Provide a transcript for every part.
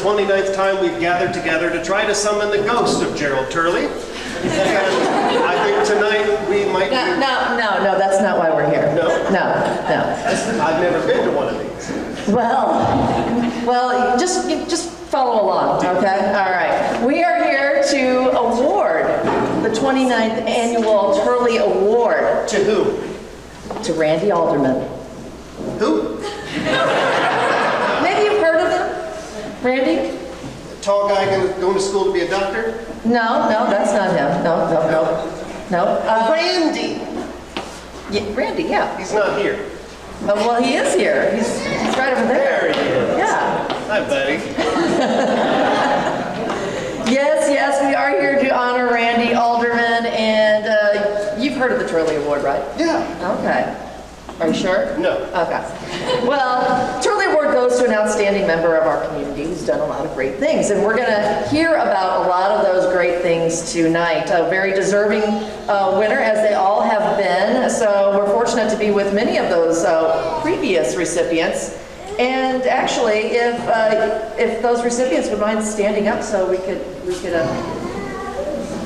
29th time we've gathered together to try to summon the ghost of Gerald Turley. And I think tonight we might No, that's not why we're here. No? No. I've never been to one of these. Well, just follow along, okay? All right. We are here to award the 29th Annual Turley Award. To whom? To Randy Alderman. Who? Maybe you've heard of him? Randy? Tall guy going to school to be a doctor? No, that's not him. No. Randy! Yeah, Randy, yeah. He's not here. Well, he is here. He's right over there. There he is. Yeah. Hi, buddy. Yes, we are here to honor Randy Alderman, and you've heard of the Turley Award, right? Yeah. Okay. Are you sure? No. Okay. Well, Turley Award goes to an outstanding member of our community who's done a lot of great things, and we're going to hear about a lot of those great things tonight. A very deserving winner, as they all have been, so we're fortunate to be with many of those previous recipients. And actually, if those recipients would mind standing up so we could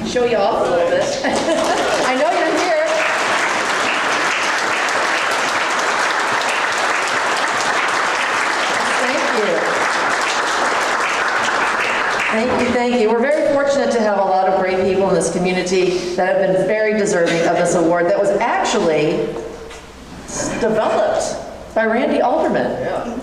show you off a little bit. I know you're here. Thank you. We're very fortunate to have a lot of great people in this community that have been very deserving of this award that was actually developed by Randy Alderman. Yeah.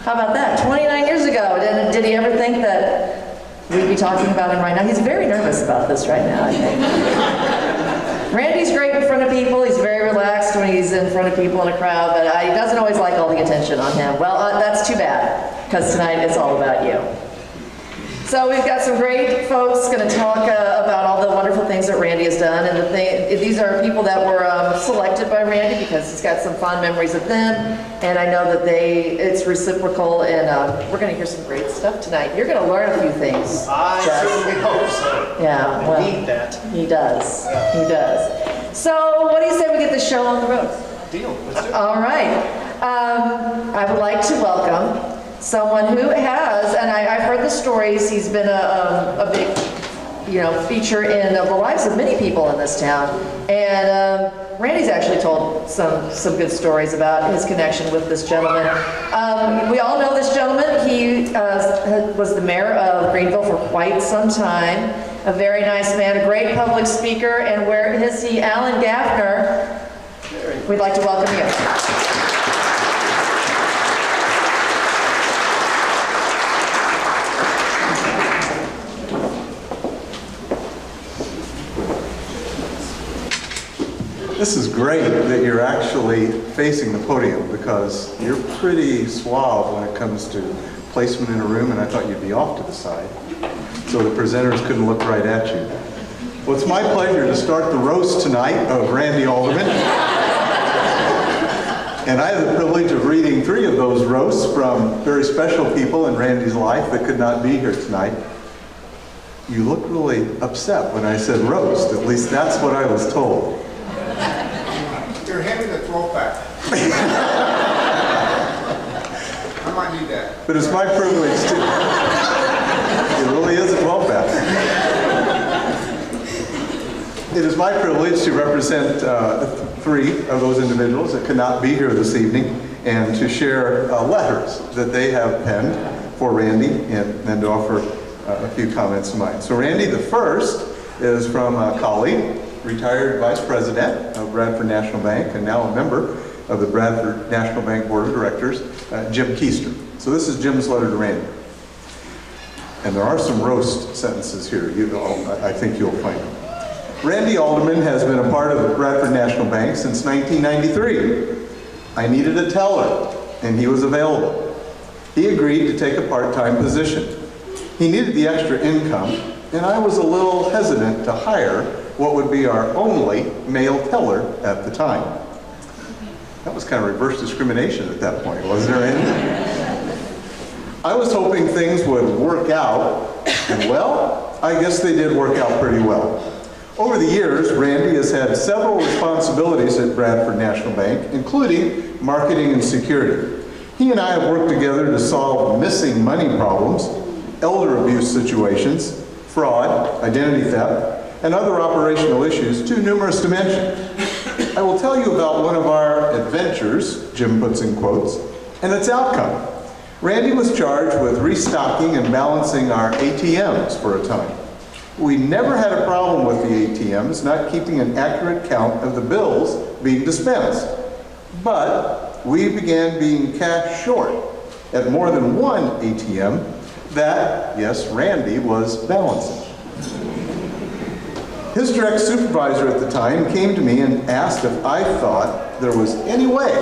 How about that? 29 years ago. Did he ever think that we'd be talking about him right now? He's very nervous about this right now, I think. Randy's great in front of people. He's very relaxed when he's in front of people in a crowd, but he doesn't always like all the attention on him. Well, that's too bad, because tonight it's all about you. So we've got some great folks going to talk about all the wonderful things that Randy has done, and these are people that were selected by Randy because he's got some fond memories of them, and I know that it's reciprocal, and we're going to hear some great stuff tonight. You're going to learn a few things. I certainly hope so. Yeah, well, I need that. He does. He does. So what do you say we get the show on the road? Deal. Let's do it. All right. I would like to welcome someone who has, and I've heard the stories, he's been a big, feature in the lives of many people in this town. And Randy's actually told some good stories about his connection with this gentleman. We all know this gentleman. He was the mayor of Greenville for quite some time. A very nice man, a great public speaker, and where is he? Alan Gaffner. We'd like to welcome you. This is great that you're actually facing the podium because you're pretty suave when it comes to placement in a room, and I thought you'd be off to the side so the presenters couldn't look right at you. Well, it's my pleasure to start the roast tonight of Randy Alderman. And I have the privilege of reading 3 of those roasts from very special people in Randy's life that could not be here tonight. You look really upset when I said roast, at least that's what I was told. You're handing the throwback. I might need that. But it's my privilege to... It really is a 12-pack. It is my privilege to represent 3 of those individuals that could not be here this evening and to share letters that they have penned for Randy and to offer a few comments of mine. So Randy, the first is from a colleague, retired Vice President of Bradford National Bank and now a member of the Bradford National Bank Board of Directors, Jim Keister. So this is Jim's letter to Randy. And there are some roast sentences here, I think you'll find them. Randy Alderman has been a part of the Bradford National Bank since 1993. I needed a teller, and he was available. He agreed to take a part-time position. He needed the extra income, and I was a little hesitant to hire what would be our only male teller at the time. That was kind of reverse discrimination at that point, wasn't there, Randy? I was hoping things would work out, and well, I guess they did work out pretty well. Over the years, Randy has had several responsibilities at Bradford National Bank, including marketing and security. He and I have worked together to solve missing money problems elder abuse situations, fraud, identity theft, and other operational issues to numerous dimensions. I will tell you about one of our adventures, Jim puts in quotes, and its outcome. Randy was charged with restocking and balancing our ATMs for a time. We never had a problem with the ATMs not keeping an accurate count of the bills being dispensed. But we began being cash short at more than one ATM that, yes, Randy was balancing. His direct supervisor at the time came to me and asked if I thought there was any way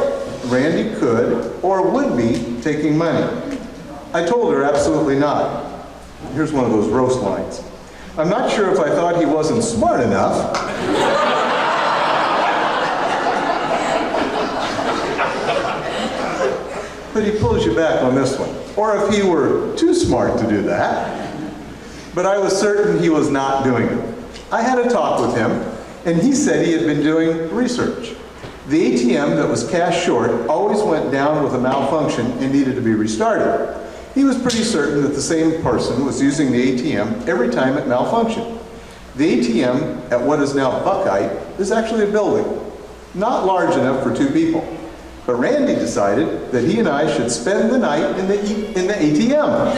Randy could or would be taking money. I told her absolutely not. Here's one of those roast lines. I'm not sure if I thought he wasn't smart enough. But he pulls you back on this one. Or if he were too smart to do that. But I was certain he was not doing it. I had a talk with him, and he said he had been doing research. The ATM that was cash short always went down with a malfunction and needed to be restarted. He was pretty certain that the same person was using the ATM every time it malfunctioned. The ATM at what is now Buckeye is actually a building, not large enough for 2 people. But Randy decided that he and I should spend the night in the ATM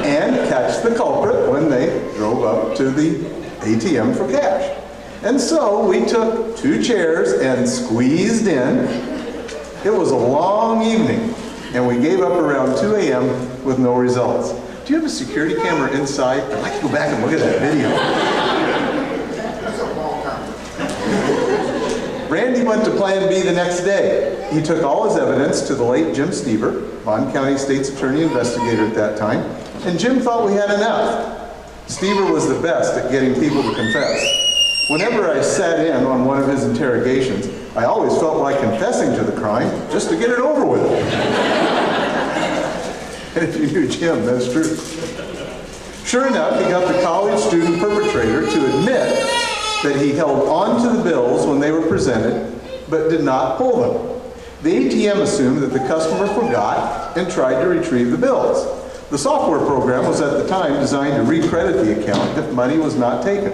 and catch the culprit when they drove up to the ATM for cash. And so we took 2 chairs and squeezed in. It was a long evening, and we gave up around 2 a.m. with no results. Do you have a security camera inside? I'd like to go back and look at that video. That's a long time. Randy went to Plan B the next day. He took all his evidence to the late Jim Stever, Bond County State's Attorney Investigator at that time, and Jim thought we had enough. Stever was the best at getting people to confess. Whenever I sat in on one of his interrogations, I always felt like confessing to the crime just to get it over with. And if you knew Jim, that's true. Sure enough, he got the college student perpetrator to admit that he held on to the bills when they were presented, but did not pull them. The ATM assumed that the customer forgot and tried to retrieve the bills. The software program was at the time designed to recredit the account if money was not taken.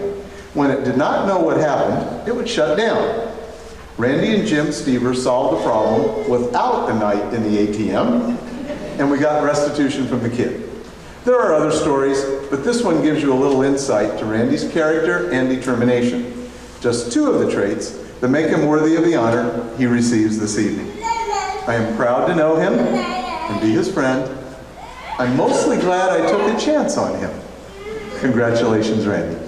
When it did not know what happened, it would shut down. Randy and Jim Stever solved the problem without a night in the ATM, and we got restitution from the kid. There are other stories, but this one gives you a little insight to Randy's character and determination. Just 2 of the traits that make him worthy of the honor he receives this evening. I am proud to know him and be his friend. I'm mostly glad I took a chance on him. Congratulations, Randy.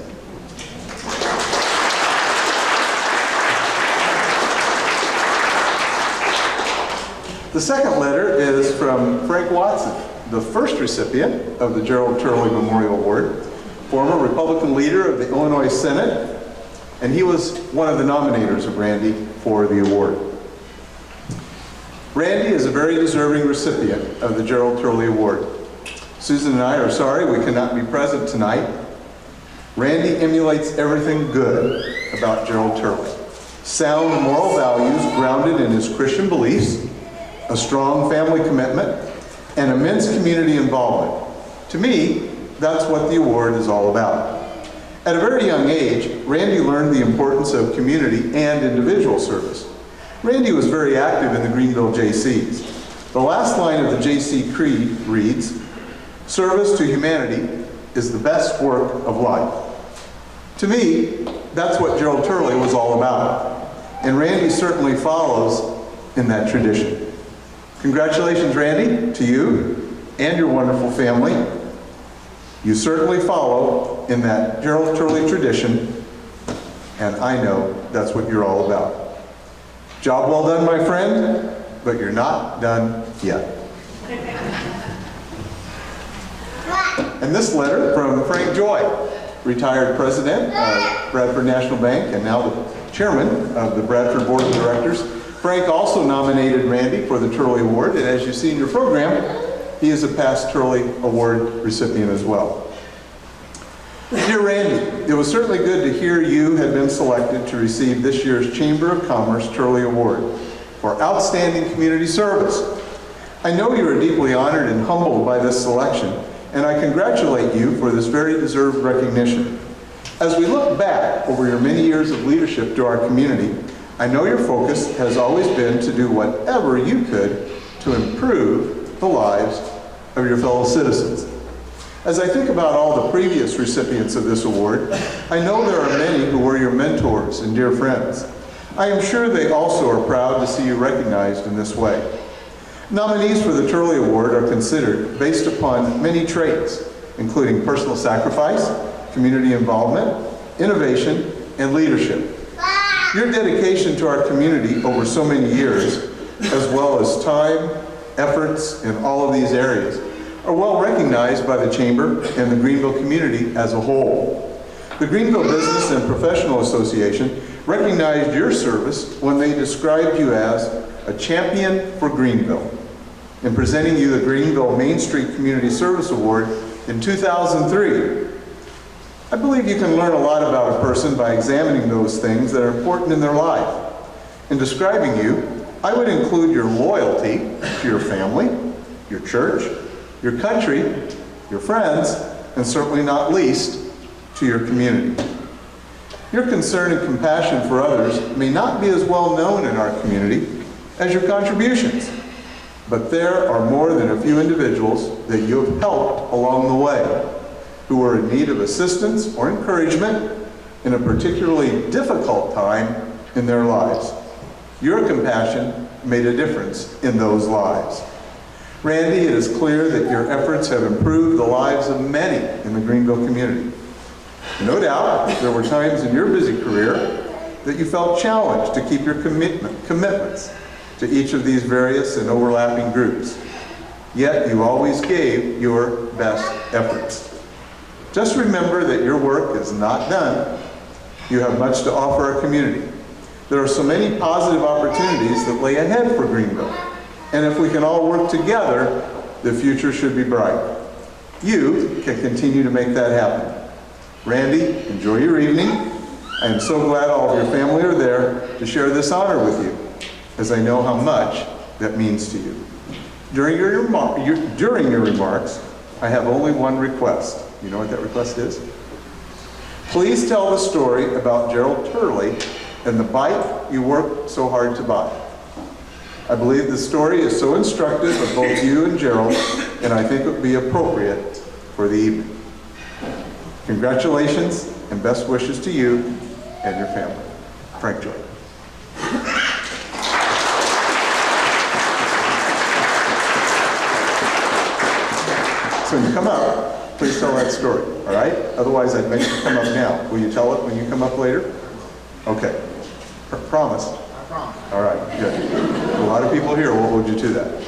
The second letter is from Frank Watson, the first recipient of the Gerald Turley Memorial Award, former Republican leader of the Illinois Senate, and he was one of the nominators of Randy for the award. Randy is a very deserving recipient of the Gerald Turley Award. Susan and I are sorry we cannot be present tonight. Randy emulates everything good about Gerald Turley. Sound moral values grounded in his Christian beliefs, a strong family commitment, and immense community involvement. To me, that's what the award is all about. At a very young age, Randy learned the importance of community and individual service. Randy was very active in the Greenville JCs. The last line of the JC Creed reads, "Service to humanity is the best work of life." To me, that's what Gerald Turley was all about, and Randy certainly follows in that tradition. Congratulations, Randy, to you and your wonderful family. You certainly follow in that Gerald Turley tradition, and I know that's what you're all about. Job well done, my friend, but you're not done yet. And this letter from Frank Joy, retired president of Bradford National Bank and now the chairman of the Bradford Board of Directors. Frank also nominated Randy for the Turley Award, and as you see in your program, he is a past Turley Award recipient as well. Dear Randy, it was certainly good to hear you had been selected to receive this year's Chamber of Commerce Turley Award for outstanding community service. I know you are deeply honored and humbled by this selection, and I congratulate you for this very deserved recognition. As we look back over your many years of leadership to our community, I know your focus has always been to do whatever you could to improve the lives of your fellow citizens. As I think about all the previous recipients of this award, I know there are many who were your mentors and dear friends. I am sure they also are proud to see you recognized in this way. Nominees for the Turley Award are considered based upon many traits, including personal sacrifice, community involvement, innovation, and leadership. Your dedication to our community over so many years, as well as time, efforts in all of these areas, are well recognized by the Chamber and the Greenville community as a whole. The Greenville Business and Professional Association recognized your service when they described you as a champion for Greenville in presenting you the Greenville Main Street Community Service Award in 2003. I believe you can learn a lot about a person by examining those things that are important in their life. In describing you, I would include your loyalty to your family, your church, your country, your friends, and certainly not least, to your community. Your concern and compassion for others may not be as well known in our community as your contributions, but there are more than a few individuals that you have helped along the way who were in need of assistance or encouragement in a particularly difficult time in their lives. Your compassion made a difference in those lives. Randy, it is clear that your efforts have improved the lives of many in the Greenville community. No doubt, there were times in your busy career that you felt challenged to keep your commitments to each of these various and overlapping groups. Yet you always gave your best efforts. Just remember that your work is not done. You have much to offer our community. There are so many positive opportunities that lay ahead for Greenville. And if we can all work together, the future should be bright. You can continue to make that happen. Randy, enjoy your evening. I am so glad all of your family are there to share this honor with you, as I know how much that means to you. During your remarks, I have only one request. You know what that request is? Please tell the story about Gerald Turley and the bike you worked so hard to buy. I believe the story is so instructive of both you and Gerald, and I think it would be appropriate for the evening. Congratulations and best wishes to you and your family. Frank Joy. So when you come up, please tell that story, all right? Otherwise, I'd make you come up now. Will you tell it when you come up later? Okay. Promise? I promise. All right, good. A lot of people here will hold you to that.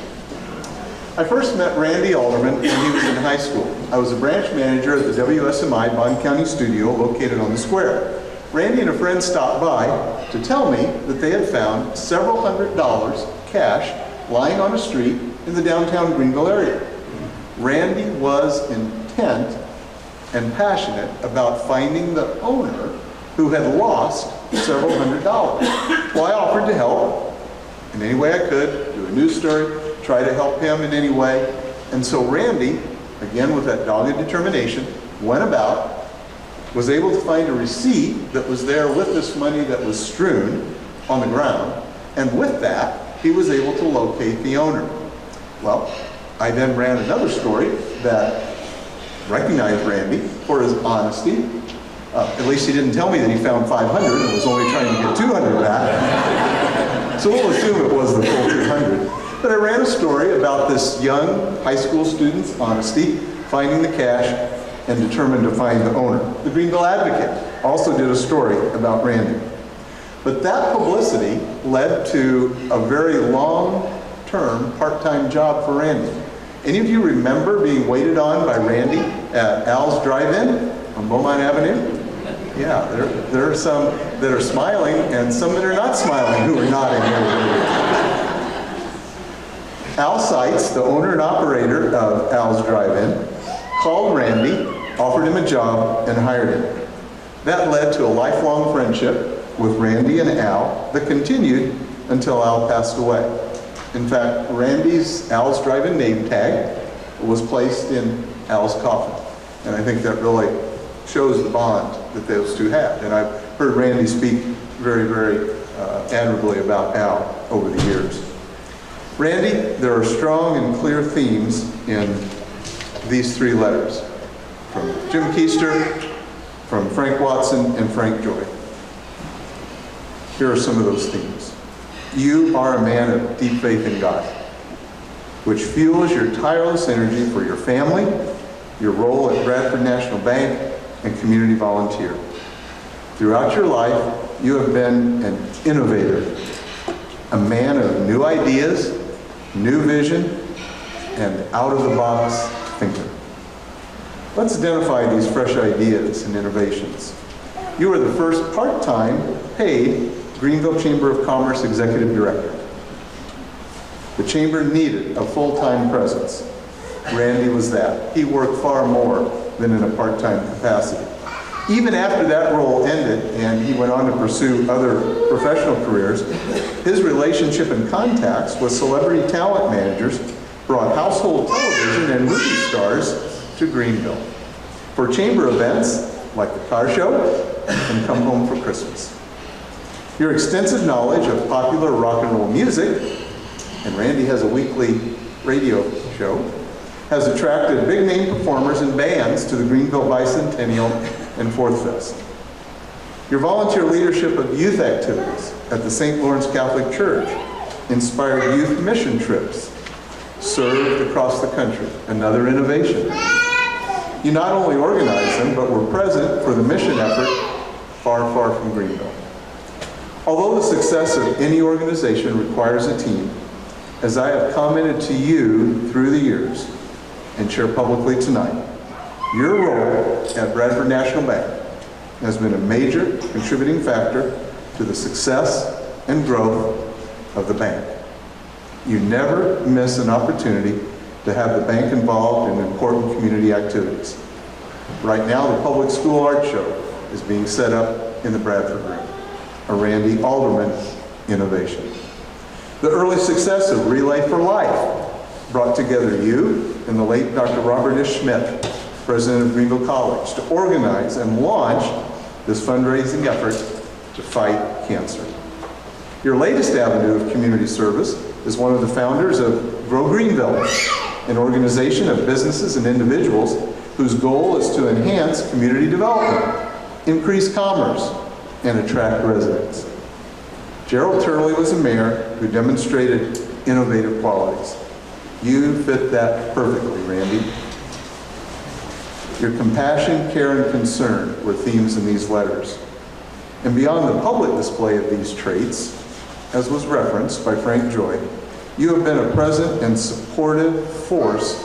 I first met Randy Alderman when he was in high school. I was a branch manager at the WSMI Bond County studio located on the square. Randy and a friend stopped by to tell me that they had found several $100s cash lying on a street in the downtown Greenville area. Randy was intent and passionate about finding the owner who had lost several $100s. Well, I offered to help in any way I could, do a news story, try to help him in any way. And so Randy, again with that dogged determination, went about, was able to find a receipt that was there with this money that was strewn on the ground, and with that, he was able to locate the owner. Well, I then ran another story that recognized Randy for his honesty. At least he didn't tell me that he found 500 and was only trying to get 200 back. So we'll assume it was the full 200. But I ran a story about this young high school student's honesty, finding the cash, and determined to find the owner. The Greenville Advocate also did a story about Randy. But that publicity led to a very long-term part-time job for Randy. Any of you remember being waited on by Randy at Al's Drive-In on Beaumont Avenue? Yeah, there are some that are smiling and some that are not smiling who are nodding here. Al Seitz, the owner and operator of Al's Drive-In, called Randy, offered him a job, and hired him. That led to a lifelong friendship with Randy and Al that continued until Al passed away. In fact, Randy's Al's Drive-In name tag was placed in Al's coffin. And I think that really shows the bond that those two had. And I've heard Randy speak very, very admirably about Al over the years. Randy, there are strong and clear themes in these three letters. From Jim Keister, from Frank Watson, and Frank Joy. Here are some of those themes. You are a man of deep faith in God, which fuels your tireless energy for your family, your role at Bradford National Bank, and community volunteer. Throughout your life, you have been an innovator, a man of new ideas, new vision, and out-of-the-box thinker. Let's identify these fresh ideas and innovations. You are the first part-time, paid Greenville Chamber of Commerce Executive Director. The Chamber needed a full-time presence. Randy was that. He worked far more than in a part-time capacity. Even after that role ended and he went on to pursue other professional careers, his relationship and contacts with celebrity talent managers brought household television and movie stars to Greenville for chamber events like the car show and Come Home for Christmas. Your extensive knowledge of popular rock and roll music, and Randy has a weekly radio show, has attracted big name performers and bands to the Greenville Bicentennial and Fourth Fest. Your volunteer leadership of youth activities at the St. Lawrence Catholic Church inspired youth mission trips, served across the country, another innovation. You not only organized them, but were present for the mission effort far, far from Greenville. Although the success of any organization requires a team, as I have commented to you through the years and share publicly tonight, your role at Bradford National Bank has been a major contributing factor to the success and growth of the bank. You never miss an opportunity to have the bank involved in important community activities. Right now, the Public School Art Show is being set up in the Bradford Room, a Randy Alderman innovation. The early success of Relay for Life brought together you and the late Dr. Robert S. Schmidt, president of Greenville College, to organize and launch this fundraising effort to fight cancer. Your latest avenue of community service is one of the founders of Grow Greenville, an organization of businesses and individuals whose goal is to enhance community development, increase commerce, and attract residents. Gerald Turley was a mayor who demonstrated innovative qualities. You fit that perfectly, Randy. Your compassion, care, and concern were themes in these letters. And beyond the public display of these traits, as was referenced by Frank Joy, you have been a present and supportive force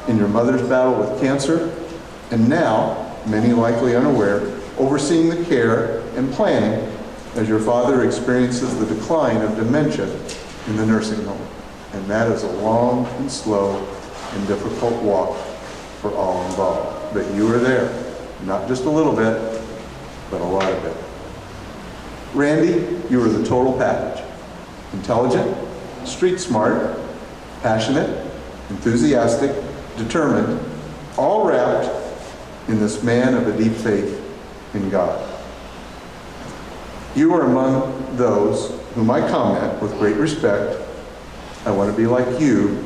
in your mother's battle with cancer, and now, many likely unaware, overseeing the care and planning as your father experiences the decline of dementia in the nursing home. And that is a long and slow and difficult walk for all involved. But you were there, not just a little bit, but a lot of it. Randy, you were the total package. Intelligent, street smart, passionate, enthusiastic, determined, all wrapped in this man of a deep faith in God. You are among those whom I comment with great respect, I want to be like you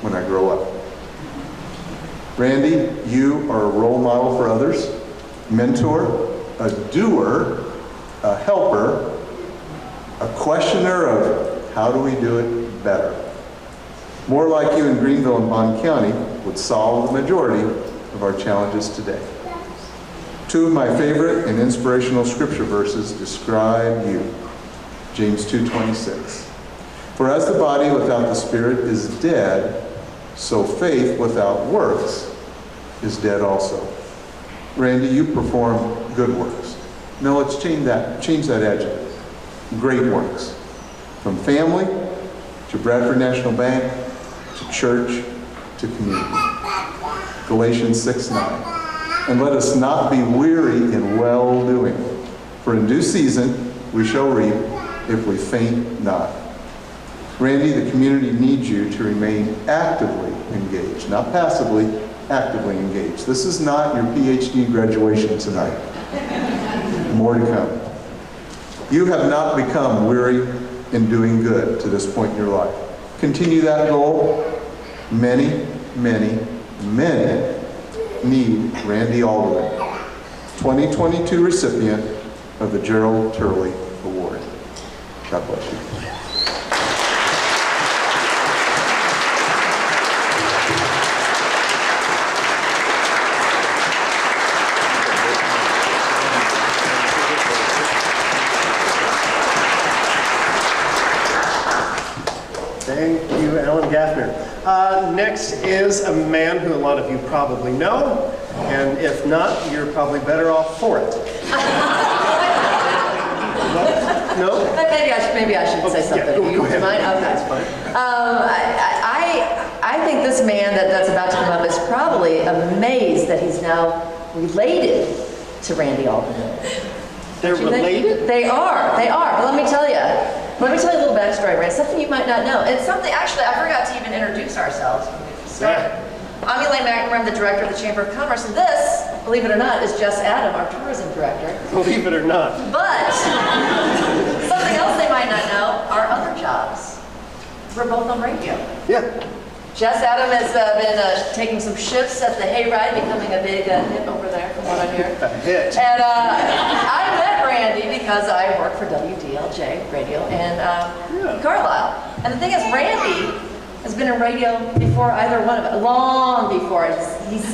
when I grow up. Randy, you are a role model for others, mentor, a doer, a helper, a questioner of how do we do it better. More like you in Greenville and Bond County would solve the majority of our challenges today. Two of my favorite and inspirational scripture verses describe you. James 2:26. For as the body without the spirit is dead, so faith without works is dead also. Randy, you perform good works. Now let's change that adjective. Great works. From family to Bradford National Bank to church to community. Galatians 6:9. And let us not be weary in well-doing, for in due season we shall reap if we faint not. Randy, the community needs you to remain actively engaged, not passively, actively engaged. This is not your PhD graduation tonight. More to come. You have not become weary in doing good to this point in your life. Continue that goal. Many, many, many need Randy Alderman, 2022 recipient of the Gerald Turley Award. God bless you. Thank you, Alan Gaffner. Next is a man who a lot of you probably know, and if not, you're probably better off for it. What? No? Maybe I should say something. Yeah, go ahead. Mind? Okay. That's fine. I think this man that's about to come up is probably amazed that he's now related to Randy Alderman. They're related? They are. But let me tell you a little backstory, Randy. Something you might not know. It's something, actually, I forgot to even introduce ourselves when we started. I'm Elaine McNamara, I'm the director of the Chamber of Commerce, and this, believe it or not, is Jess Adam, our tourism director. Believe it or not. But something else they might not know, our other jobs. We're both on radio. Yeah. Jess Adam has been taking some shifts at the Hayride, becoming a big hit over there, from what I hear. A hit. And I met Randy because I work for WDLJ Radio in Carlisle. And the thing is, Randy has been in radio before either one of us, long before. He's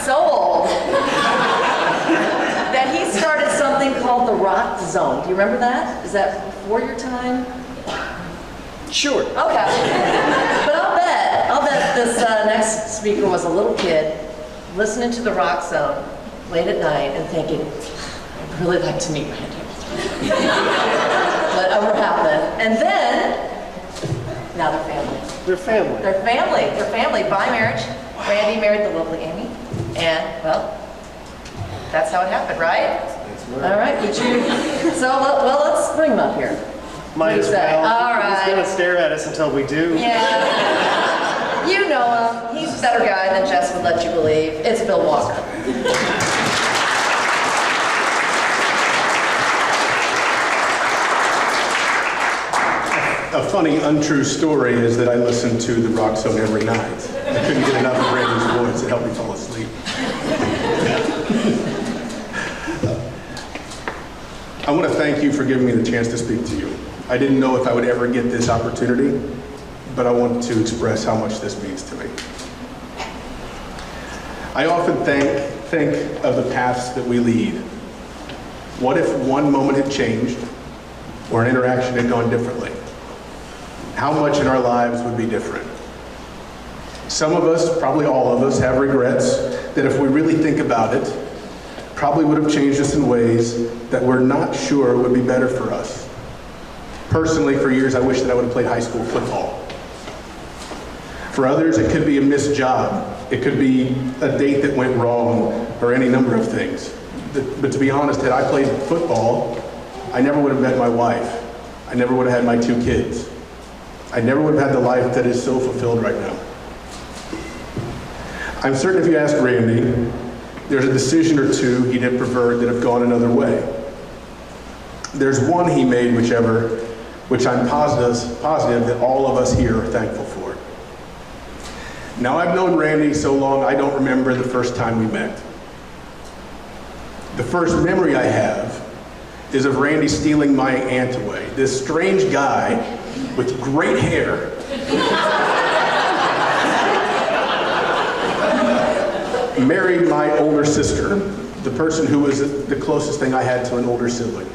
so old that he started something called the Rock Zone. Do you remember that? Is that before your time? Sure. Okay. But I'll bet this next speaker was a little kid listening to the Rock Zone late at night and thinking, I'd really like to meet Randy. Whatever happened. And then, now they're family. They're family. They're family. They're family by marriage. Randy married the lovely Amy. And, well, that's how it happened, right? That's right. All right. Would you? So, well, let's bring him up here. Might as well. All right. He's going to stare at us until we do. Yeah. You know him. He's a better guy than Jess would let you believe. It's Bill Walker. A funny, untrue story is that I listen to the Rock Zone every night. I couldn't get enough of Randy's voice. It helped me fall asleep. I want to thank you for giving me the chance to speak to you. I didn't know if I would ever get this opportunity, but I want to express how much this means to me. I often think of the paths that we lead. What if one moment had changed or an interaction had gone differently? How much in our lives would be different? Some of us, probably all of us, have regrets that if we really think about it, probably would have changed us in ways that we're not sure would be better for us. Personally, for years, I wish that I would have played high school football. For others, it could be a missed job. It could be a date that went wrong, or any number of things. But to be honest, had I played football, I never would have met my wife. I never would have had my 2 kids. I never would have had the life that is so fulfilled right now. I'm certain if you asked Randy, there's a decision or two he'd have preferred that have gone another way. There's one he made, which I'm positive that all of us here are thankful for. Now, I've known Randy so long, I don't remember the first time we met. The first memory I have is of Randy stealing my aunt away. This strange guy with great hair married my older sister, the person who was the closest thing I had to an older sibling.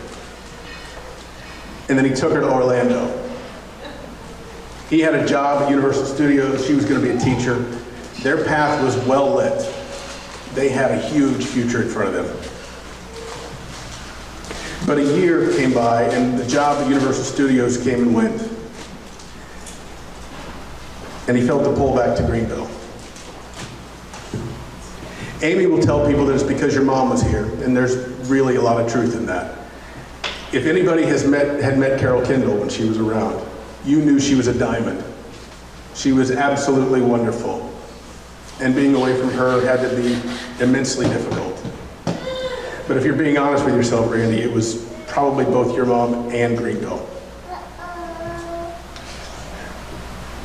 And then he took her to Orlando. He had a job at Universal Studios. She was going to be a teacher. Their path was well lit. They had a huge future in front of them. But a year came by, and the job at Universal Studios came and went. And he felt the pull back to Greenville. Amy will tell people that it's because your mom was here, and there's really a lot of truth in that. If anybody had met Carol Kindle when she was around, you knew she was a diamond. She was absolutely wonderful. And being away from her had to be immensely difficult. But if you're being honest with yourself, Randy, it was probably both your mom and Greenville.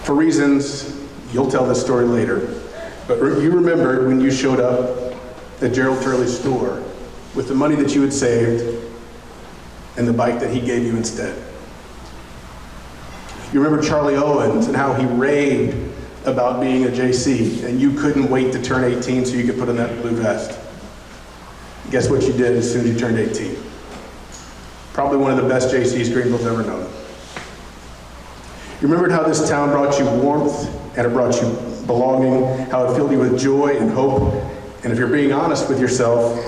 For reasons, you'll tell this story later, but you remembered when you showed up at Gerald Turley's store with the money that you had saved and the bike that he gave you instead. You remember Charlie Owens and how he raved about being a JC, and you couldn't wait to turn 18 so you could put on that blue vest. Guess what you did as soon as you turned 18? Probably one of the best JCs Greenville's ever known. You remembered how this town brought you warmth and it brought you belonging, how it filled you with joy and hope. And if you're being honest with yourself,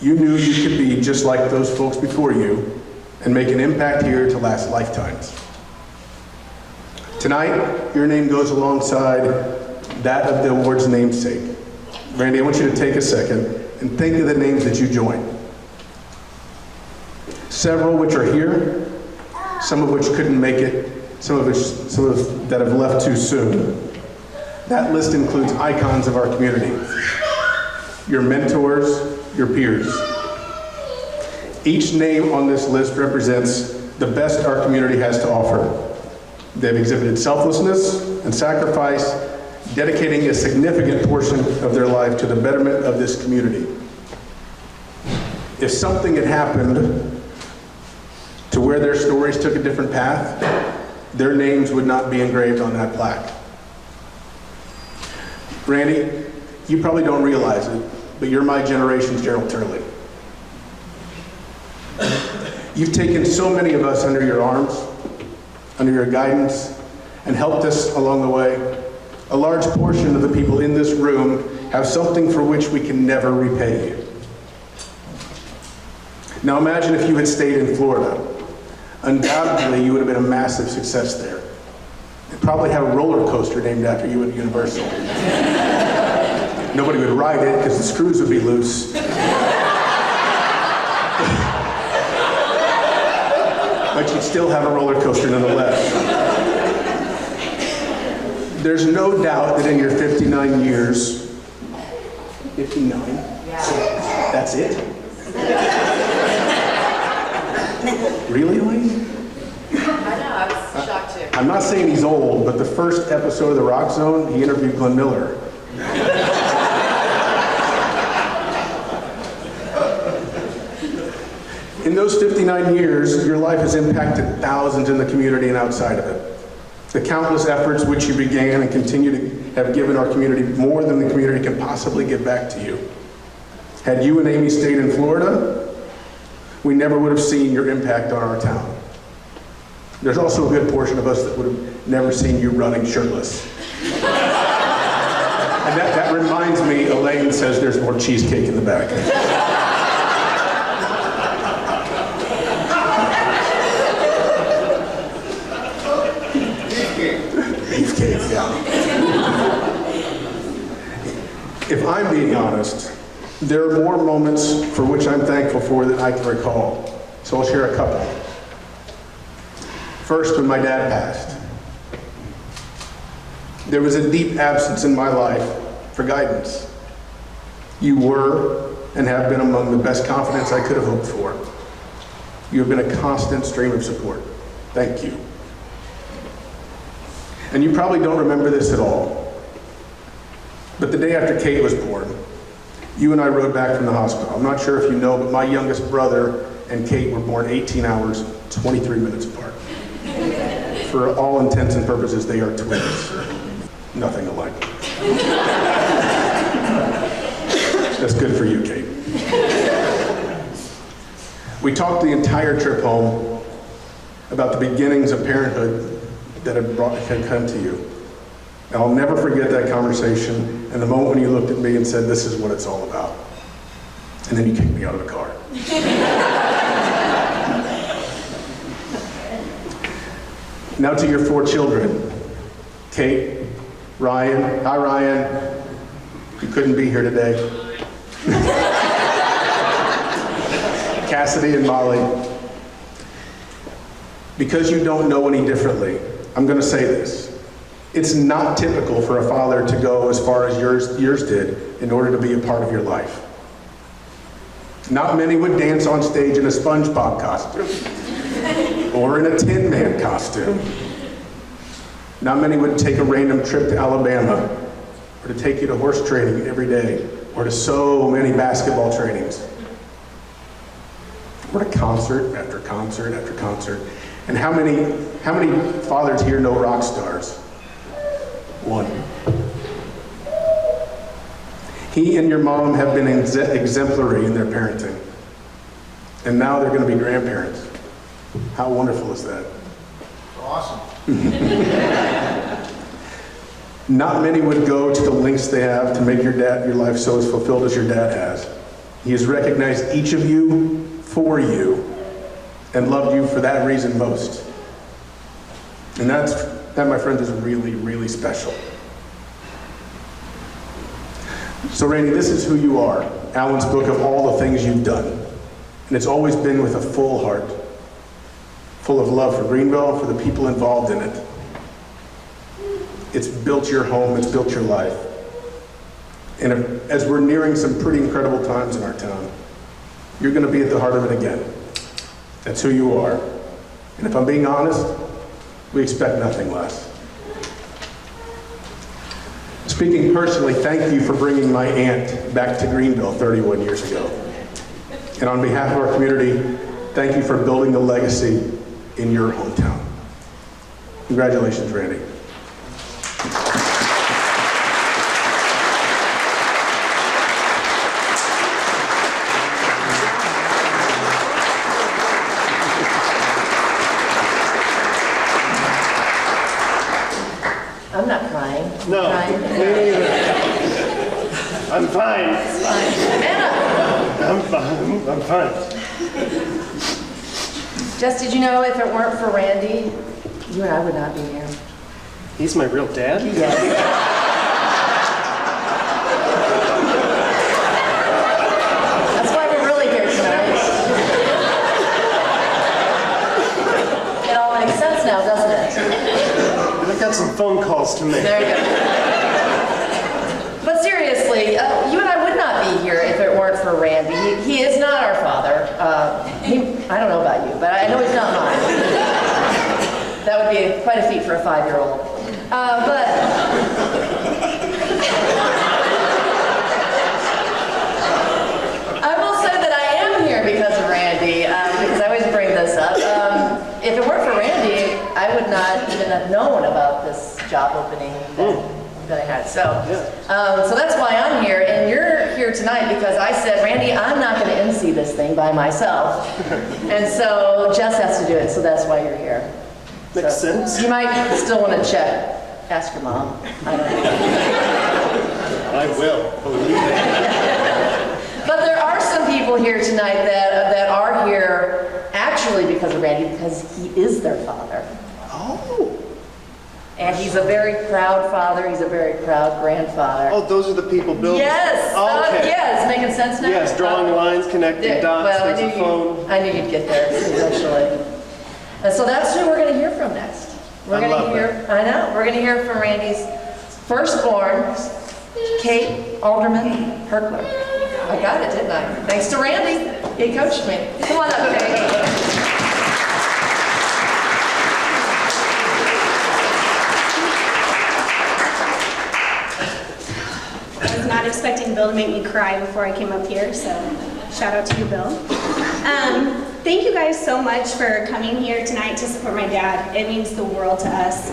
you knew you could be just like those folks before you and make an impact here to last lifetimes. Tonight, your name goes alongside that of the award's namesake. Randy, I want you to take a second and think of the names that you joined. Several which are here, some of which couldn't make it, some of that have left too soon. That list includes icons of our community, your mentors, your peers. Each name on this list represents the best our community has to offer. They've exhibited selflessness and sacrifice, dedicating a significant portion of their life to the betterment of this community. If something had happened to where their stories took a different path, their names would not be engraved on that plaque. Randy, you probably don't realize it, but you're my generation's Gerald Turley. You've taken so many of us under your arms, under your guidance, and helped us along the way. A large portion of the people in this room have something for which we can never repay you. Now imagine if you had stayed in Florida. Undoubtedly, you would have been a massive success there. You'd probably have a roller coaster named after you at Universal. Nobody would ride it because the screws would be loose. But you'd still have a roller coaster nonetheless. There's no doubt that in your 59 years, 59? Yeah. That's it? Really, Elaine? I know, I was shocked too. I'm not saying he's old, but the first episode of The Rock Zone, he interviewed Glenn Miller. In those 59 years, your life has impacted thousands in the community and outside of it. The countless efforts which you began and continue to have given our community more than the community can possibly give back to you. Had you and Amy stayed in Florida, we never would have seen your impact on our town. There's also a good portion of us that would have never seen you running shirtless. And that reminds me, Elaine says there's more cheesecake in the back. Beefcake, yeah. If I'm being honest, there are more moments for which I'm thankful for than I can recall. So I'll share a couple. First, when my dad passed, there was a deep absence in my life for guidance. You were and have been among the best confidants I could have hoped for. You have been a constant stream of support. Thank you. And you probably don't remember this at all, but the day after Kate was born, you and I rode back from the hospital. I'm not sure if you know, but my youngest brother and Kate were born 18 hours, 23 minutes apart. For all intents and purposes, they are twins. Nothing alike. That's good for you, Kate. We talked the entire trip home about the beginnings of parenthood that had come to you. And I'll never forget that conversation and the moment when you looked at me and said, "This is what it's all about." And then you kicked me out of the car. Now to your 4 children. Kate, Ryan. Hi, Ryan. You couldn't be here today. Cassidy and Molly. Because you don't know any differently, I'm going to say this. It's not typical for a father to go as far as yours did in order to be a part of your life. Not many would dance on stage in a SpongeBob costume or in a Tin Man costume. Not many would take a random trip to Alabama or to take you to horse training every day or to so many basketball trainings or to concert after concert after concert. And how many fathers here know rock stars? One. He and your mom have been exemplary in their parenting. And now they're going to be grandparents. How wonderful is that? Awesome. Not many would go to the lengths they have to make your life so as fulfilled as your dad has. He has recognized each of you for you and loved you for that reason most. And that, my friends, is really, really special. So Randy, this is who you are. Alan's book of all the things you've done. And it's always been with a full heart, full of love for Greenville, for the people involved in it. It's built your home, it's built your life. And as we're nearing some pretty incredible times in our town, you're going to be at the heart of it again. That's who you are. And if I'm being honest, we expect nothing less. Speaking personally, thank you for bringing my aunt back to Greenville 31 years ago. And on behalf of our community, thank you for building the legacy in your hometown. Congratulations, Randy. I'm not crying. No, Crying. me neither. I'm fine. It's fine. Anna! I'm fine. Jess, did you know if it weren't for Randy, you and I would not be here? He's my real dad? Yes. That's why we're really here tonight. It all makes sense now, doesn't it? I got some phone calls to make. There you go. But seriously, you and I would not be here if it weren't for Randy. He is not our father. I don't know about you, but I know he's not mine. That would be quite a feat for a 5-year-old. But I will say that I am here because of Randy, because I always bring this up. If it weren't for Randy, I would not even have known about this job opening that I had. So that's why I'm here, and you're here tonight because I said, Randy, I'm not going to MC this thing by myself. And so Jess has to do it, so that's why you're here. Makes sense. You might still want to check. Ask your mom. I don't know. I will, believe it. But there are some people here tonight that are here actually because of Randy, because he is their father. Oh. And he's a very proud father. He's a very proud grandfather. Oh, those are the people building. Yes. Okay. Yeah, it's making sense now. Yes, drawing lines, connecting dots. Well, There's a phone. I knew you'd get there eventually. And so that's who we're going to hear from next. We're going to hear. I know. We're going to hear from Randy's firstborn, Kate Alderman Herkler. I got it, didn't I? Thanks to Randy. He coached me. Come on up, Kate. I was not expecting Bill to make me cry before I came up here, so shout out to you, Bill. Thank you guys so much for coming here tonight to support my dad. It means the world to us.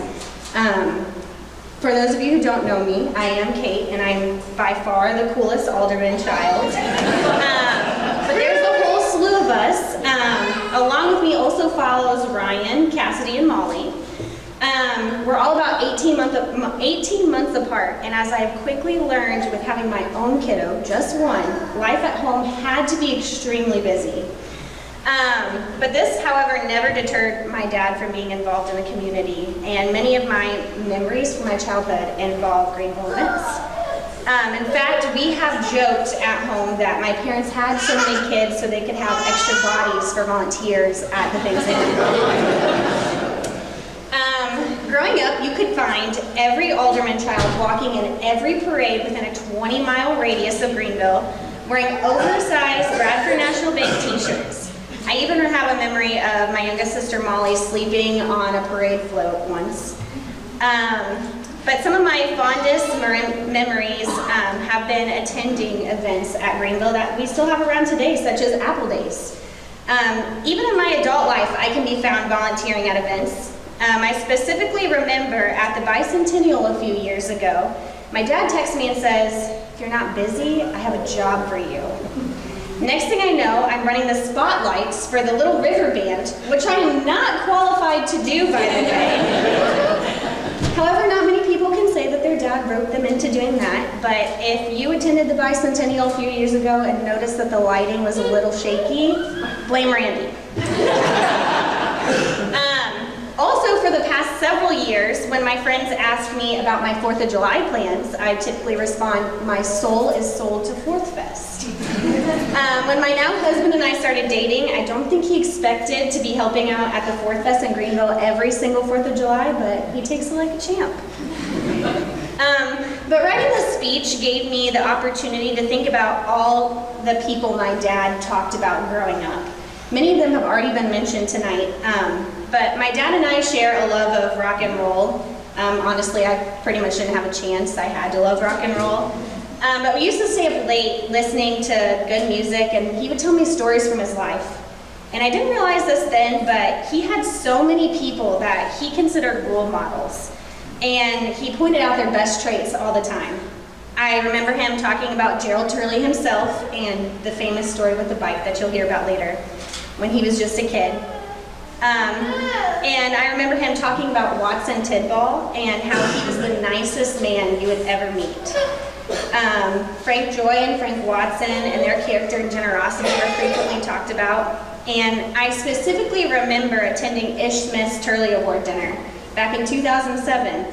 For those of you who don't know me, I am Kate, and I'm by far the coolest alderman child. But there's a whole slew of us. Along with me also follows Ryan, Cassidy, and Molly. We're all about 18 months apart, and as I've quickly learned with having my own kiddo, just one, life at home had to be extremely busy. But this, however, never deterred my dad from being involved in the community, and many of my memories from my childhood involve Greenville events. In fact, we have joked at home that my parents had so many kids so they could have extra bodies for volunteers at the things they do. Growing up, you could find every alderman child walking in every parade within a 20-mile radius of Greenville, wearing oversized Bradford National Bank t-shirts. I even have a memory of my youngest sister Molly sleeping on a parade float once. But some of my fondest memories have been attending events at Greenville that we still have around today, such as Apple Days. Even in my adult life, I can be found volunteering at events. I specifically remember at the Bicentennial a few years ago, my dad texts me and says, "If you're not busy, I have a job for you." Next thing I know, I'm running the spotlights for the Little River Band, which I am not qualified to do, by the way. However, not many people can say that their dad roped them into doing that, but if you attended the Bicentennial a few years ago and noticed that the lighting was a little shaky, blame Randy. Also, for the past several years, when my friends ask me about my 4th of July plans, I typically respond, "My soul is sold to Fourth Fest." When my now husband and I started dating, I don't think he expected to be helping out at the Fourth Fest in Greenville every single 4th of July, but he takes it like a champ. But writing this speech gave me the opportunity to think about all the people my dad talked about growing up. Many of them have already been mentioned tonight, but my dad and I share a love of rock and roll. Honestly, I pretty much didn't have a chance. I had to love rock and roll. But we used to stay up late listening to good music, and he would tell me stories from his life. And I didn't realize this then, but he had so many people that he considered role models. And he pointed out their best traits all the time. I remember him talking about Gerald Turley himself and the famous story with the bike that you'll hear about later, when he was just a kid. And I remember him talking about Watson Tidball and how he was the nicest man you would ever meet. Frank Joy and Frank Watson and their character and generosity were frequently talked about. And I specifically remember attending Ish Smith's Turley Award dinner back in 2007,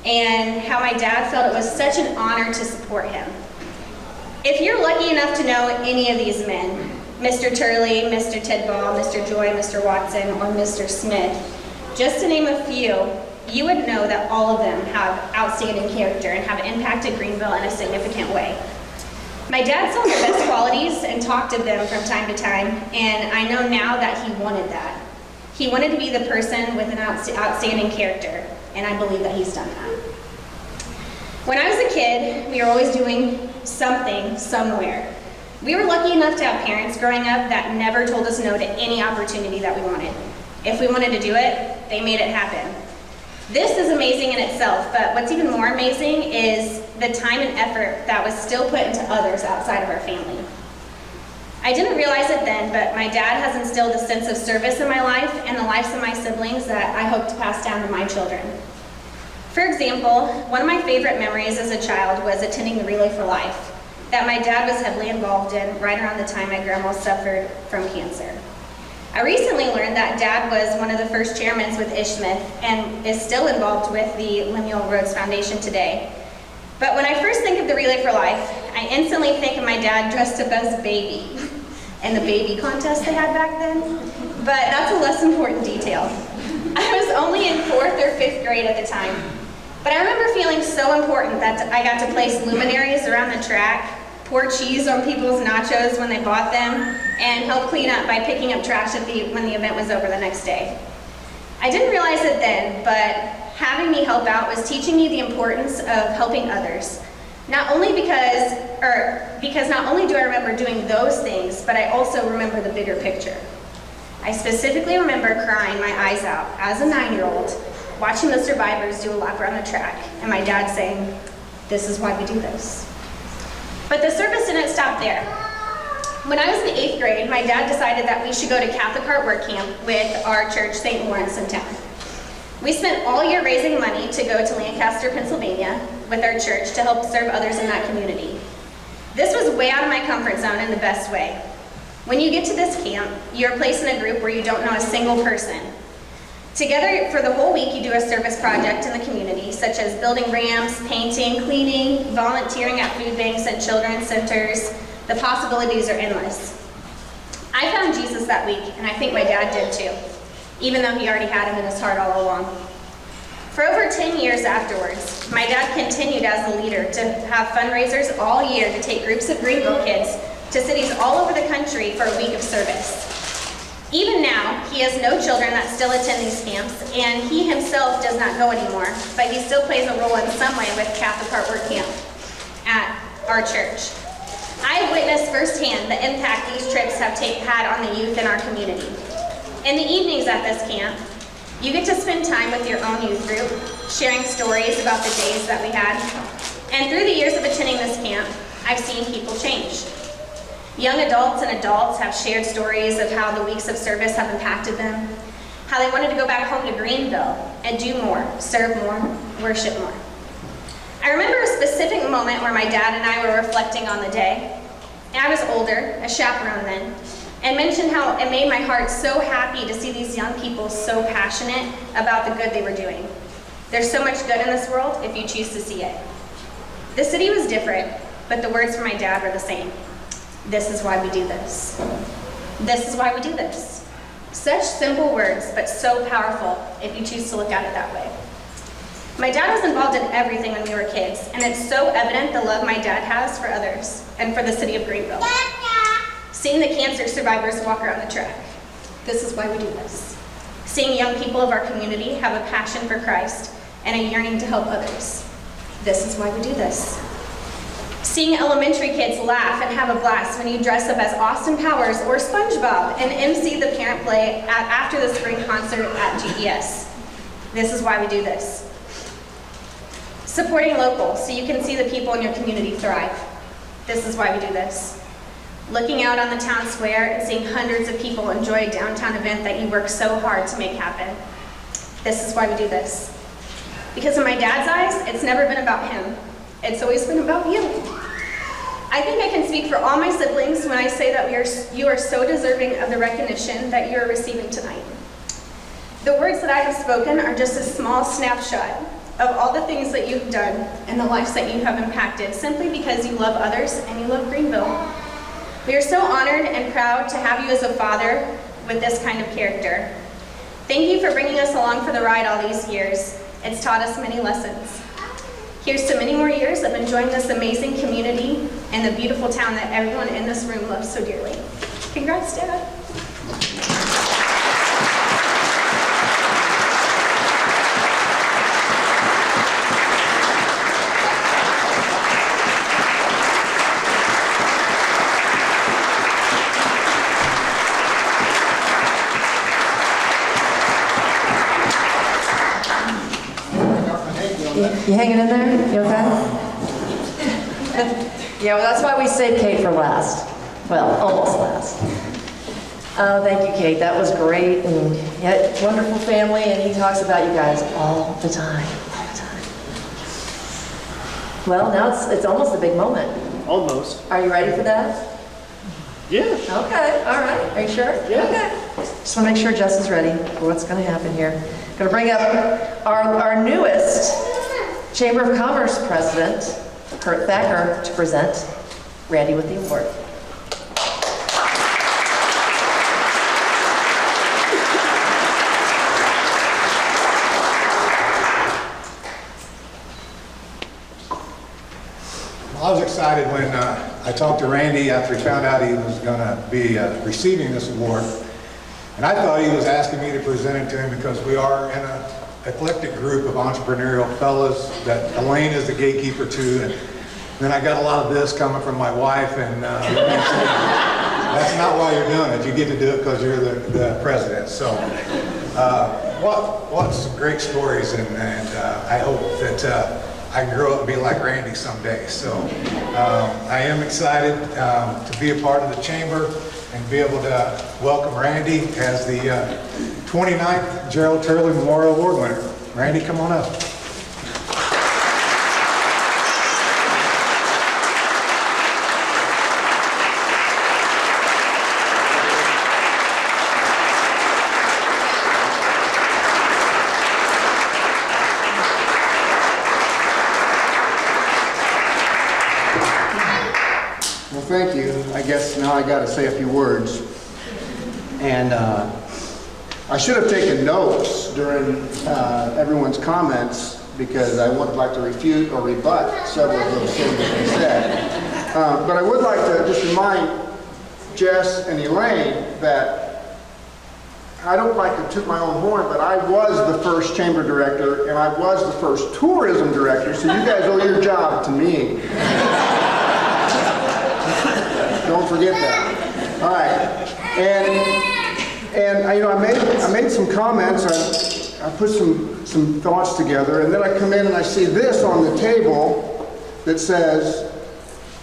and how my dad felt it was such an honor to support him. If you're lucky enough to know any of these men, Mr. Turley, Mr. Tidball, Mr. Joy, Mr. Watson, or Mr. Smith, just to name a few, you would know that all of them have outstanding character and have impacted Greenville in a significant way. My dad saw their best qualities and talked of them from time to time, and I know now that he wanted that. He wanted to be the person with an outstanding character, and I believe that he's done that. When I was a kid, we were always doing something, somewhere. We were lucky enough to have parents growing up that never told us no to any opportunity that we wanted. If we wanted to do it, they made it happen. This is amazing in itself, but what's even more amazing is the time and effort that was still put into others outside of our family. I didn't realize it then, but my dad has instilled a sense of service in my life and the lives of my siblings that I hope to pass down to my children. For example, one of my favorite memories as a child was attending the Relay for Life that my dad was heavily involved in right around the time my grandma suffered from cancer. I recently learned that Dad was one of the first chairmen with Ish Smith and is still involved with the Lemuel Rhodes Foundation today. But when I first think of the Relay for Life, I instantly think of my dad dressed up as a baby and the baby contest they had back then. But that's a less important detail. I was only in 4th or 5th grade at the time. But I remember feeling so important that I got to place luminaries around the track, pour cheese on people's nachos when they bought them, and help clean up by picking up trash when the event was over the next day. I didn't realize it then, but having me help out was teaching me the importance of helping others. Not only because not only do I remember doing those things, but I also remember the bigger picture. I specifically remember crying my eyes out as a 9-year-old, watching the survivors do a lap around the track, and my dad saying, "This is why we do this." But the service didn't stop there. When I was in 8th grade, my dad decided that we should go to Catholic Heart Work Camp with our church, St. Lawrence in town. We spent all year raising money to go to Lancaster, Pennsylvania with our church to help serve others in that community. This was way out of my comfort zone in the best way. When you get to this camp, you're placed in a group where you don't know a single person. Together, for the whole week, you do a service project in the community, such as building ramps, painting, cleaning, volunteering at food banks and children's centers. The possibilities are endless. I found Jesus that week, and I think my dad did too, even though he already had him in his heart all along. For over 10 years afterwards, my dad continued as a leader to have fundraisers all year to take groups of Greenville kids to cities all over the country for a week of service. Even now, he has no children that still attend these camps, and he himself does not go anymore, but he still plays a role in some way with Catholic Artwork Camp at our church. I have witnessed firsthand the impact these trips have had on the youth in our community. In the evenings at this camp, you get to spend time with your own youth group, sharing stories about the days that we had. And through the years of attending this camp, I've seen people change. Young adults and adults have shared stories of how the weeks of service have impacted them, how they wanted to go back home to Greenville and do more, serve more, worship more. I remember a specific moment where my dad and I were reflecting on the day. I was older, a chaperone then, and mentioned how it made my heart so happy to see these young people so passionate about the good they were doing. There's so much good in this world if you choose to see it. The city was different, but the words from my dad were the same. This is why we do this. This is why we do this. Such simple words, but so powerful if you choose to look at it that way. My dad was involved in everything when we were kids, and it's so evident the love my dad has for others and for the city of Greenville. Seeing the cancer survivors walk around the track. This is why we do this. Seeing young people of our community have a passion for Christ and a yearning to help others. This is why we do this. Seeing elementary kids laugh and have a blast when you dress up as Austin Powers or SpongeBob and MC the parent play after the spring concert at GES. This is why we do this. Supporting local so you can see the people in your community thrive. This is why we do this. Looking out on the town square and seeing hundreds of people enjoy a downtown event that you work so hard to make happen. This is why we do this. Because in my dad's eyes, it's never been about him. It's always been about you. I think I can speak for all my siblings when I say that you are so deserving of the recognition that you are receiving tonight. The words that I have spoken are just a small snapshot of all the things that you've done and the lives that you have impacted simply because you love others and you love Greenville. We are so honored and proud to have you as a father with this kind of character. Thank you for bringing us along for the ride all these years. It's taught us many lessons. Here's to many more years of enjoying this amazing community and the beautiful town that everyone in this room loves so dearly. Congrats, Dad. You hanging in there? You okay? Yeah, well, that's why we saved Kate for last. Well, almost last. Oh, thank you, Kate. That was great. And yeah, wonderful family. And he talks about you guys all the time. All the time. Well, now it's almost a big moment. Almost. Are you ready for that? Yeah. Okay, all right. Are you sure? Yeah. Okay. Just want to make sure Jess is ready for what's going to happen here. Going to bring up our newest Chamber of Commerce President, Kurt Thacker, to present Randy with the award. I was excited when I talked to Randy after he found out he was going to be receiving this award. And I thought he was asking me to present it to him because we are in an eclectic group of entrepreneurial fellows that Elaine is the gatekeeper to. And then I got a lot of this coming from my wife, and that's not why you're doing it. You get to do it because you're the president. So what some great stories, and I hope that I can grow up and be like Randy someday. So I am excited to be a part of the chamber and be able to welcome Randy as the 29th Gerald Turley Memorial Award winner. Randy, come on up. thank you. I guess now I got to say a few words. And I should have taken notes during everyone's comments because I would like to refute or rebut several of those things that they said. But I would like to just remind Jess and Elaine that I don't like to toot my own horn, but I was the first chamber director and I was the first tourism director, so you guys owe your job to me. Don't forget that. All right. And you know, I made some comments. I put some thoughts together, and then I come in and I see this on the table that says,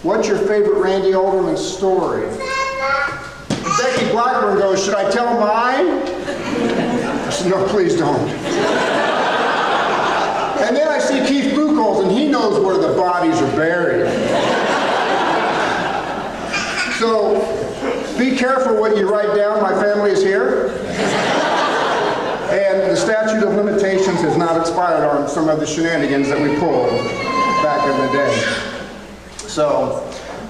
"What's your favorite Randy Alderman story?" Becky Blackburn goes, "Should I tell mine?" I said, "No, please don't." And then I see Keith Buchholz, and he knows where the bodies are buried. So be careful what you write down. My family is here. And the statute of limitations has not expired on some of the shenanigans that we pulled back in the day. So,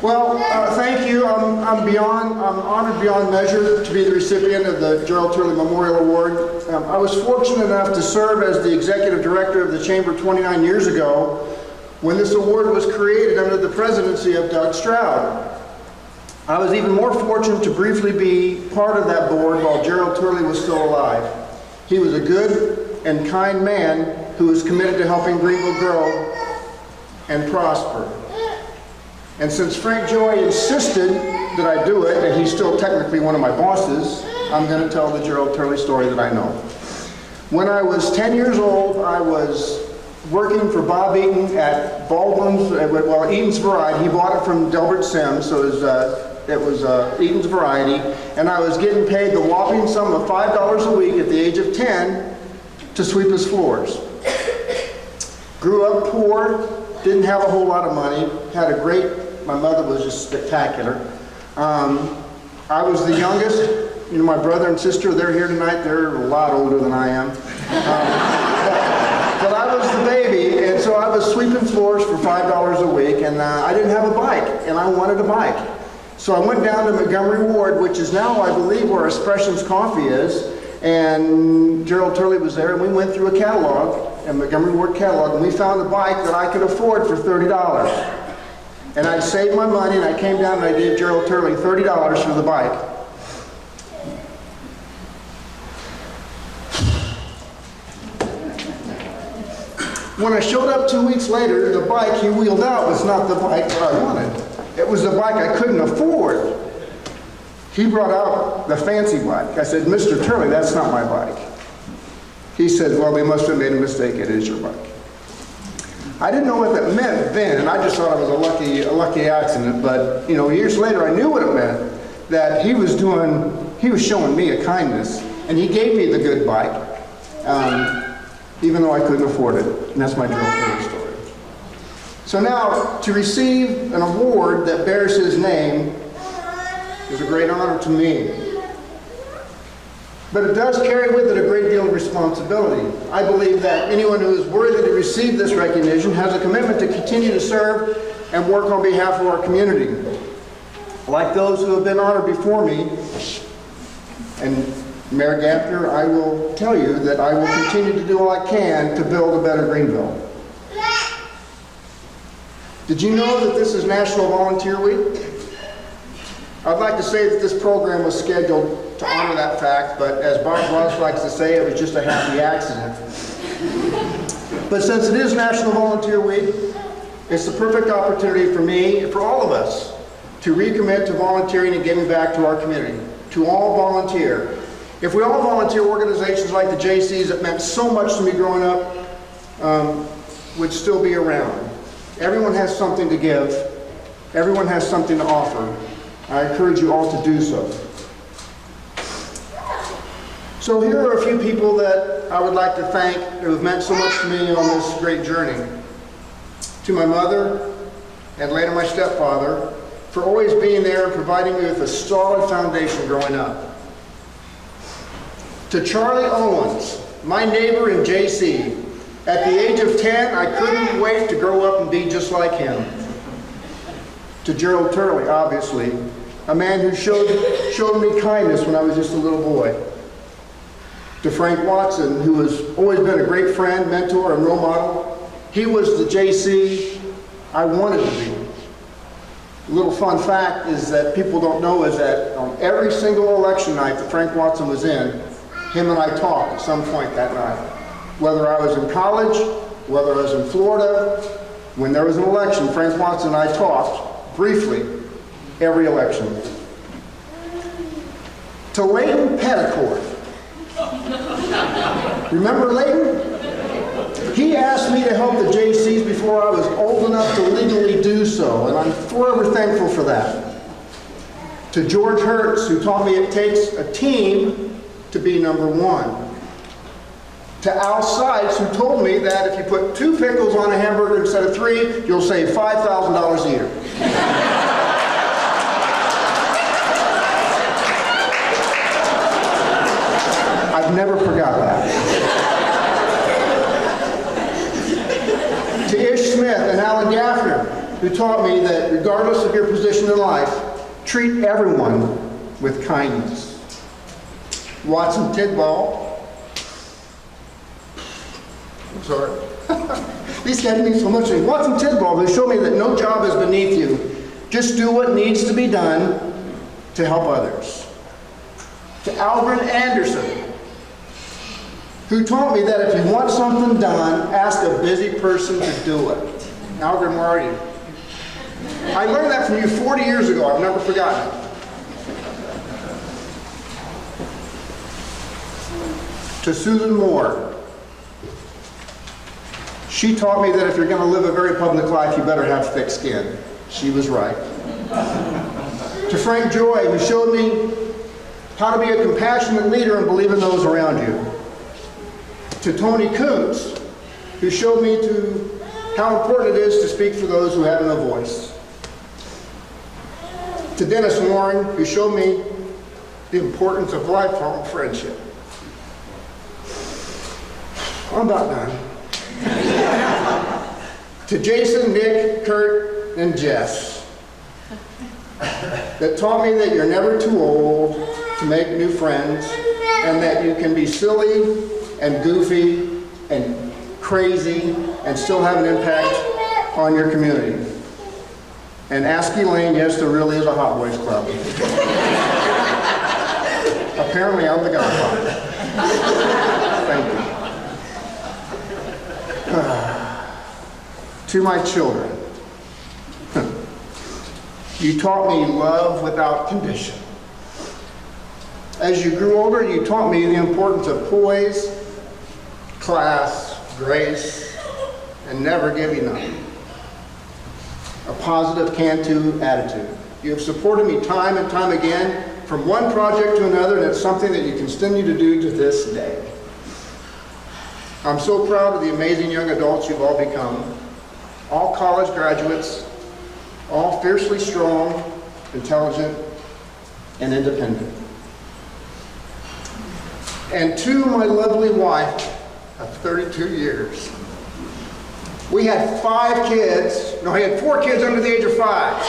well, thank you. I'm honored beyond measure to be the recipient of the Gerald Turley Memorial Award. I was fortunate enough to serve as the executive director of the Chamber 29 years ago when this award was created under the presidency of Doug Stroud. I was even more fortunate to briefly be part of that board while Gerald Turley was still alive. He was a good and kind man who was committed to helping Greenville grow and prosper. And since Frank Joy insisted that I do it, and he's still technically one of my bosses, I'm going to tell the Gerald Turley story that I know. When I was 10 years old, I was working for Bob Eaton at Baldwin's, well, Eaton's Variety. He bought it from Delbert Sims, so it was Eaton's Variety, and I was getting paid the whopping sum of $5 a week at the age of 10 to sweep his floors. Grew up poor, didn't have a whole lot of money, my mother was just spectacular. I was the youngest. You know, my brother and sister, they're here tonight. They're a lot older than I am. But I was the baby, and so I was sweeping floors for $5 a week, and I didn't have a bike, and I wanted a bike. So I went down to Montgomery Ward, which is now, I believe, where Expressions Coffee is, and Gerald Turley was there, and we went through a catalog, a Montgomery Ward catalog, and we found a bike that I could afford for $30. And I saved my money, and I came down and I gave Gerald Turley $30 for the bike. When I showed up 2 weeks later, the bike he wheeled out was not the bike that I wanted. It was the bike I couldn't afford. He brought out the fancy bike. I said, "Mr. Turley, that's not my bike." He said, "Well, they must have made a mistake. It is your bike." I didn't know what that meant then, and I just thought it was a lucky accident. But you know, years later, I knew what it meant. That he was showing me a kindness, and he gave me the good bike, even though I couldn't afford it. And that's my Gerald Turley story. So now, to receive an award that bears his name is a great honor to me. But it does carry with it a great deal of responsibility. I believe that anyone who is worthy to receive this recognition has a commitment to continue to serve and work on behalf of our community. Like those who have been honored before me, and Mayor Gaffner, I will tell you that I will continue to do all I can to build a better Greenville. Did you know that this is National Volunteer Week? I'd like to say that this program was scheduled to honor that fact, but as Bob Ross likes to say, it was just a happy accident. But since it is National Volunteer Week, it's the perfect opportunity for me and for all of us to recommit to volunteering and giving back to our community, to all volunteer. If we all volunteer, organizations like the JCs that meant so much to me growing up would still be around. Everyone has something to give. Everyone has something to offer. I encourage you all to do so. So here are a few people that I would like to thank who have meant so much to me on this great journey. To my mother and later my stepfather for always being there and providing me with a solid foundation growing up. To Charlie Owens, my neighbor in JC. At the age of 10, I couldn't wait to grow up and be just like him. To Gerald Turley, obviously, a man who showed me kindness when I was just a little boy. To Frank Watson, who has always been a great friend, mentor, and role model. He was the JC I wanted to be. A little fun fact is that people don't know is that on every single election night that Frank Watson was in, him and I talked at some point that night. Whether I was in college, whether I was in Florida, when there was an election, Frank Watson and I talked briefly every election. To Leighton Petticourt. Remember Leighton? He asked me to help the JCs before I was old enough to legally do so, and I'm forever thankful for that. To George Hertz, who taught me it takes a team to be number one. To Al Seitz, who told me that if you put 2 pickles on a hamburger instead of 3, you'll save $5,000 a year. I've never forgot that. To Ish Smith and Alan Gaffner, who taught me that regardless of your position in life, treat everyone with kindness. Watson Tidball. I'm sorry. These guys mean so much to me. Watson Tidball, who showed me that no job is beneath you. Just do what needs to be done to help others. To Albert Anderson, who taught me that if you want something done, ask a busy person to do it. Albert, where are you? I learned that from you 40 years ago. I've never forgotten it. To Susan Moore. She taught me that if you're going to live a very public life, you better have thick skin. She was right. To Frank Joy, who showed me how to be a compassionate leader and believe in those around you. To Tony Kuntz, who showed me how important it is to speak for those who have no voice. To Dennis Warren, who showed me the importance of lifelong friendship. I'm about done. To Jason, Nick, Kurt, and Jess, that taught me that you're never too old to make new friends, and that you can be silly and goofy and crazy and still have an impact on your community. And ask Elaine, yes, there really is a Hot Boys Club. Apparently I'm the godfather. Thank you. To my children, you taught me love without condition. As you grew older, you taught me the importance of poise, class, grace, and never giving up. A positive can-do attitude. You have supported me time and time again from one project to another, and it's something that you continue to do to this day. I'm so proud of the amazing young adults you've all become. All college graduates, all fiercely strong, intelligent, and independent. And to my lovely wife of 32 years. We had 5 kids. No, he had 4 kids under the age of 5.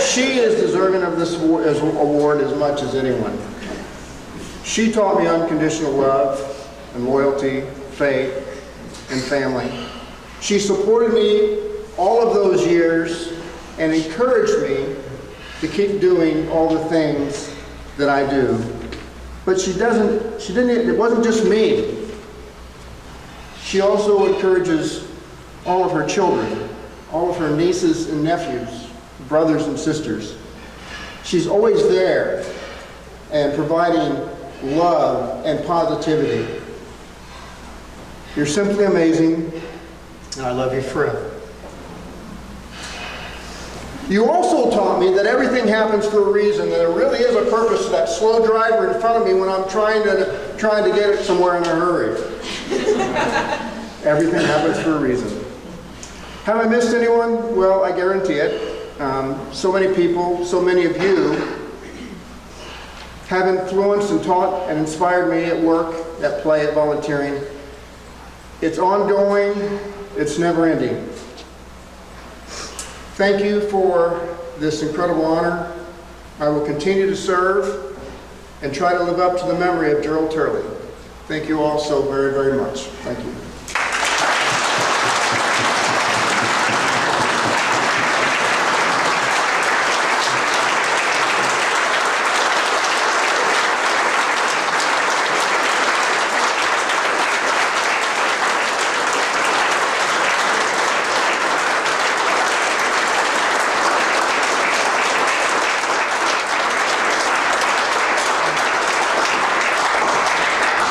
She is deserving of this award as much as anyone. She taught me unconditional love and loyalty, faith, and family. She supported me all of those years and encouraged me to keep doing all the things that I do. But it wasn't just me. She also encourages all of her children, all of her nieces and nephews, brothers and sisters. She's always there and providing love and positivity. You're simply amazing, and I love you forever. You also taught me that everything happens for a reason, that there really is a purpose to that slow driver in front of me when I'm trying to get it somewhere in a hurry. Everything happens for a reason. Have I missed anyone? Well, I guarantee it. So many people, so many of you have influenced and taught and inspired me at work, at play, at volunteering. It's ongoing, it's never ending. Thank you for this incredible honor. I will continue to serve and try to live up to the memory of Gerald Turley. Thank you all so very, very much. Thank you.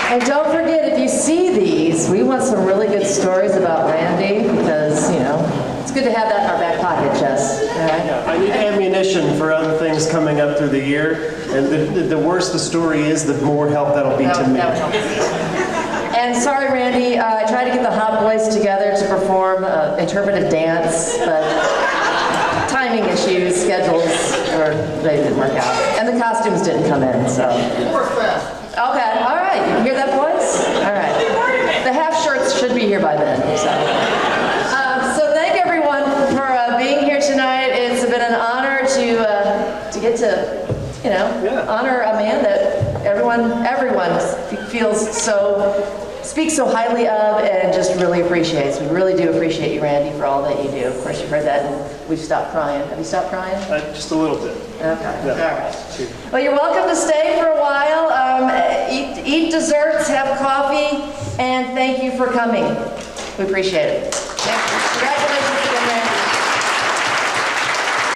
And don't forget, if you see these, we want some really good stories about Randy because, you know, it's good to have that in our back pocket, Jess. All right? Yeah, I need ammunition for other things coming up through the year, and the worse the story is, the more help that'll be to me. That would help. And sorry, Randy, I tried to get the Hot Boys together to perform interpretive dance, but timing issues, schedules, or they didn't work out. And the costumes didn't come in, so. Okay, all right. You hear that, boys? All right. The half shirts should be here by then. So thank everyone for being here tonight. It's been an honor to get to, you know, honor a man that everyone speaks so highly of and just really appreciates. We really do appreciate you, Randy, for all that you do. Of course, you've heard that, and we've stopped crying. Have you stopped crying? Just a little bit. Okay. Yeah. All right. Well, you're welcome to stay for a while. Eat desserts, have coffee, and thank you for coming. We appreciate it. Thank you.